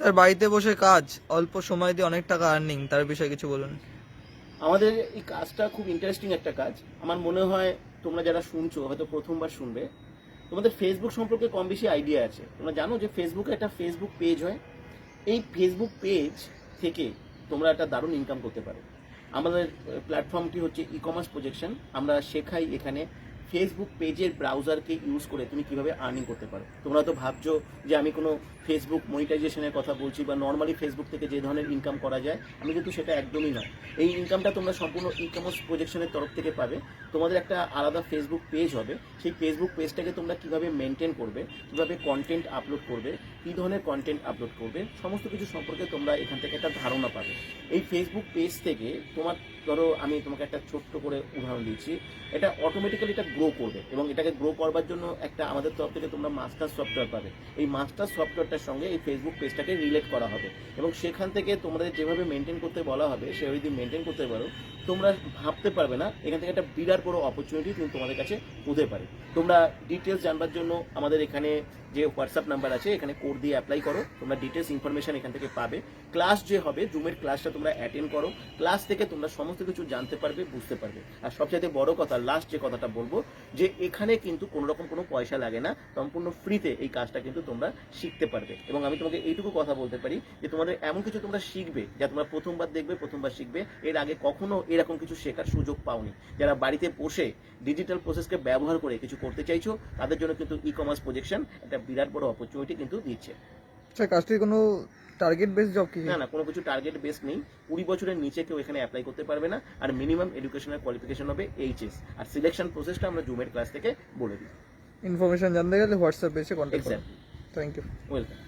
তার বাড়িতে বসে কাজ, অল্প সময় দিয়ে অনেক টাকা আর্নিং, তার বিষয়ে কিছু বলুন। আমাদের এই কাজটা খুব ইন্টারেস্টিং একটা কাজ। আমার মনে হয় তোমরা যারা শুনছো হয়তো প্রথমবার শুনবে, তোমাদের ফেসবুক সম্পর্কে কম বেশি আইডিয়া আছে। তোমরা জানো যে ফেসবুকে একটা ফেসবুক পেজ হয়। এই ফেসবুক পেজ থেকে তোমরা একটা দারুণ ইনকাম করতে পারো। আমাদের প্ল্যাটফর্মটি হচ্ছে ই কমার্স প্রজেকশন। আমরা শেখাই এখানে ফেসবুক পেজের ব্রাউজারকে ইউজ করে তুমি কিভাবে আর্নিং করতে পারো। তোমরা তো ভাবছো যে আমি কোনো ফেসবুক মনিটাইজেশনের কথা বলছি বা নর্মালি ফেসবুক থেকে যে ধরনের ইনকাম করা যায়, আমি কিন্তু সেটা একদমই নয়। এই ইনকামটা তোমরা সম্পূর্ণ ই কমার্স প্রজেকশনের তরফ থেকে পাবে। তোমাদের একটা আলাদা ফেসবুক পেজ হবে। সেই ফেসবুক পেজটাকে তোমরা কিভাবে মেনটেন করবে, কিভাবে কন্টেন্ট আপলোড করবে, কী ধরনের কন্টেন্ট আপলোড করবে, সমস্ত কিছু সম্পর্কে তোমরা এখান থেকে একটা ধারণা পাবে। এই ফেসবুক পেজ থেকে তোমার, ধরো আমি তোমাকে একটা ছোট্ট করে উদাহরণ দিচ্ছি, এটা অটোমেটিক্যালি এটা গ্রো করবে এবং এটাকে গ্রো করবার জন্য একটা আমাদের তরফ থেকে তোমরা মাস্টার সফটওয়্যার পাবে। এই মাস্টার সফটওয়্যারটার সঙ্গে এই ফেসবুক পেজটাকে রিলেট করা হবে এবং সেখান থেকে তোমাদের যেভাবে মেনটেন করতে বলা হবে সেভাবে যদি মেনটেন করতে পারো, তোমরা ভাবতে পারবে না এখান থেকে একটা বিরাট বড় অপরচুনিটি কিন্তু তোমাদের কাছে হতে পারে। তোমরা ডিটেলস জানবার জন্য আমাদের এখানে যে হোয়াটসঅ্যাপ নাম্বার আছে এখানে কোড দিয়ে অ্যাপ্লাই করো, তোমরা ডিটেলস ইনফরমেশন এখান থেকে পাবে। ক্লাস যে হবে জুমের ক্লাসটা তোমরা অ্যাটেন্ড করো, ক্লাস থেকে তোমরা সমস্ত কিছু জানতে পারবে, বুঝতে পারবে। আর সবচাইতে বড় কথা, লাস্ট যে কথাটা বলবো, যে এখানে কিন্তু কোনো রকম কোনো পয়সা লাগে না, সম্পূর্ণ ফ্রিতে এই কাজটা কিন্তু তোমরা শিখতে পারবে। এবং আমি তোমাকে এইটুকু কথা বলতে পারি যে তোমাদের এমন কিছু তোমরা শিখবে যা তোমরা প্রথমবার দেখবে, প্রথমবার শিখবে, এর আগে কখনো এরকম কিছু শেখার সুযোগ পাওনি। যারা বাড়িতে বসে ডিজিটাল প্রসেসকে ব্যবহার করে কিছু করতে চাইছো, তাদের জন্য কিন্তু ই কমার্স প্রজেকশন একটা বিরাট বড় অপরচুনিটি কিন্তু দিচ্ছে। আচ্ছা, কাজটি কোনো টার্গেট বেস জব কি? না না, কোনো কিছু টার্গেট বেস নেই। 20 বছরের নিচে কেউ এখানে অ্যাপ্লাই করতে পারবে না। আর মিনিমাম এডুকেশনাল কোয়ালিফিকেশন হবে এইচএস। আর সিলেকশন প্রসেসটা আমরা জুমের ক্লাস থেকে বলে দিই। ইনফরমেশন জানতে গেলে হোয়াটসঅ্যাপ এসে কন্ট্যাক্ট করুন। এক্স্যাক্টলি। Thank you. ওয়েলকাম।